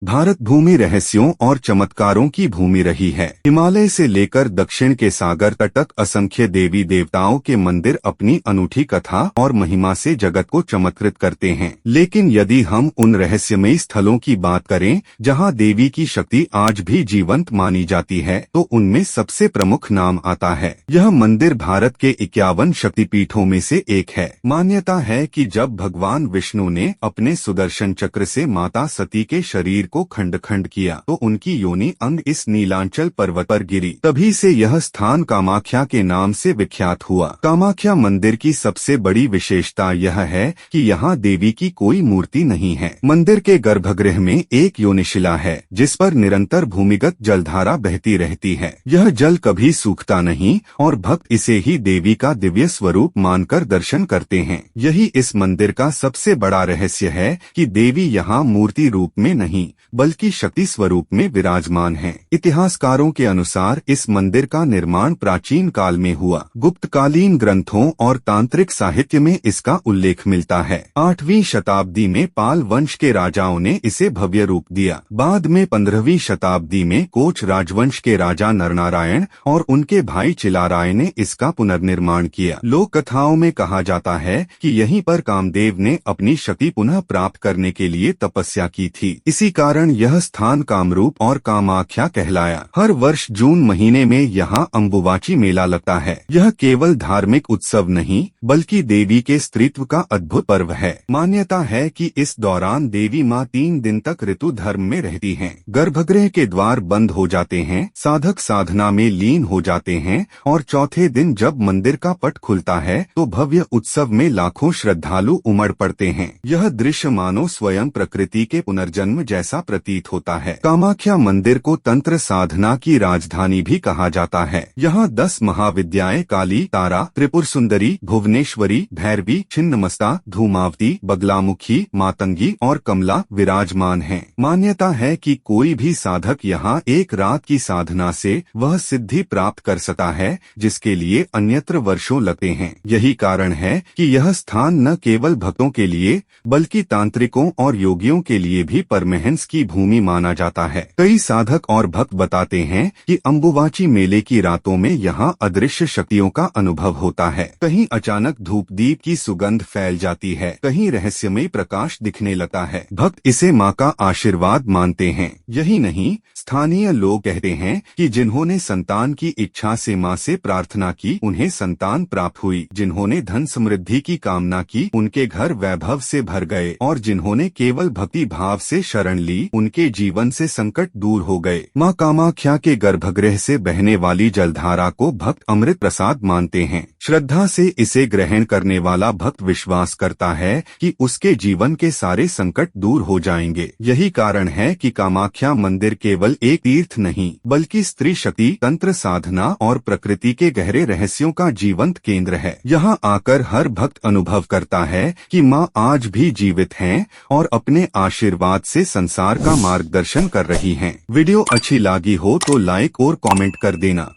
भारत भूमि रहस्यों और चमत्कारों की भूमि रही है। हिमालय से लेकर दक्षिण के सागर तट तक असंख्य देवी देवताओं के मंदिर अपनी अनूठी कथा और महिमा से जगत को चमत्कृत करते हैं। लेकिन यदि हम उन रहस्यमयी स्थलों की बात करें जहां देवी की शक्ति आज भी जीवंत मानी जाती है, तो उनमें सबसे प्रमुख नाम आता है। यह मंदिर भारत के 51 शक्तिपीठों में से एक है। मान्यता है कि जब भगवान विष्णु ने अपने सुदर्शन चक्र से माता सती के शरीर को खंड खंड किया तो उनकी योनि अंग इस नीलांचल पर्वत पर गिरी। तभी से यह स्थान कामाख्या के नाम से विख्यात हुआ। कामाख्या मंदिर की सबसे बड़ी विशेषता यह है कि यहाँ देवी की कोई मूर्ति नहीं है। मंदिर के गर्भगृह में एक योनिशिला है जिस पर निरंतर भूमिगत जलधारा बहती रहती है। यह जल कभी सूखता नहीं और भक्त इसे ही देवी का दिव्य स्वरूप मानकर दर्शन करते हैं। यही इस मंदिर का सबसे बड़ा रहस्य है कि देवी यहाँ मूर्ति रूप में नहीं बल्कि शक्ति स्वरूप में विराजमान है। इतिहासकारों के अनुसार इस मंदिर का निर्माण प्राचीन काल में हुआ। गुप्तकालीन ग्रंथों और तांत्रिक साहित्य में इसका उल्लेख मिलता है। 8वीं शताब्दी में पाल वंश के राजाओं ने इसे भव्य रूप दिया। बाद में 15वीं शताब्दी में कोच राजवंश के राजा नरनारायण और उनके भाई चिलाराय ने इसका पुनर्निर्माण किया। लोक कथाओं में कहा जाता है कि यहीं पर कामदेव ने अपनी शक्ति पुनः प्राप्त करने के लिए तपस्या की थी। इसी कारण यह स्थान कामरूप और कामाख्या कहलाया। हर वर्ष जून महीने में यहाँ अम्बुवाची मेला लगता है। यह केवल धार्मिक उत्सव नहीं बल्कि देवी के स्त्रीत्व का अद्भुत पर्व है। मान्यता है कि इस दौरान देवी माँ 3 दिन तक ऋतु धर्म में रहती हैं। गर्भगृह के द्वार बंद हो जाते हैं, साधक साधना में लीन हो जाते हैं और चौथे दिन जब मंदिर का पट खुलता है तो भव्य उत्सव में लाखों श्रद्धालु उमड़ पड़ते हैं। यह दृश्य मानो स्वयं प्रकृति के पुनर्जन्म जैसा प्रतीत होता है। कामाख्या मंदिर को तंत्र साधना की राजधानी भी कहा जाता है। यहाँ 10 महाविद्याएं काली, तारा, त्रिपुर सुंदरी, भुवनेश्वरी, भैरवी, छिन्नमस्ता, धूमावती, बगलामुखी, मातंगी और कमला विराजमान हैं। मान्यता है कि कोई भी साधक यहाँ एक रात की साधना से वह सिद्धि प्राप्त कर सकता है जिसके लिए अन्यत्र वर्षों लगते हैं। यही कारण है कि यह स्थान न केवल भक्तों के लिए बल्कि तांत्रिकों और योगियों के लिए भी परमहंस की भूमि माना जाता है। कई साधक और भक्त बताते हैं कि अम्बुवाची मेले की रातों में यहाँ अदृश्य शक्तियों का अनुभव होता है। कहीं अचानक धूप दीप की सुगंध फैल जाती है, कहीं रहस्यमय प्रकाश दिखने लगता है। भक्त इसे माँ का आशीर्वाद मानते हैं। यही नहीं, स्थानीय लोग कहते हैं कि जिन्होंने संतान की इच्छा से माँ से प्रार्थना की उन्हें संतान प्राप्त हुई। जिन्होंने धन समृद्धि की कामना की उनके घर वैभव से भर गए और जिन्होंने केवल भक्ति भाव से शरण ली उनके जीवन से संकट दूर हो गए। माँ कामाख्या के गर्भगृह से बहने वाली जलधारा को भक्त अमृत प्रसाद मानते हैं। श्रद्धा से इसे ग्रहण करने वाला भक्त विश्वास करता है कि उसके जीवन के सारे संकट दूर हो जाएंगे। यही कारण है कि कामाख्या मंदिर केवल एक तीर्थ नहीं बल्कि स्त्री शक्ति, तंत्र साधना और प्रकृति के गहरे रहस्यों का जीवंत केंद्र है। यहाँ आकर हर भक्त अनुभव करता है कि माँ आज भी जीवित हैं और अपने आशीर्वाद से संसार का मार्गदर्शन कर रही हैं। वीडियो अच्छी लगी हो तो लाइक और कमेंट कर देना।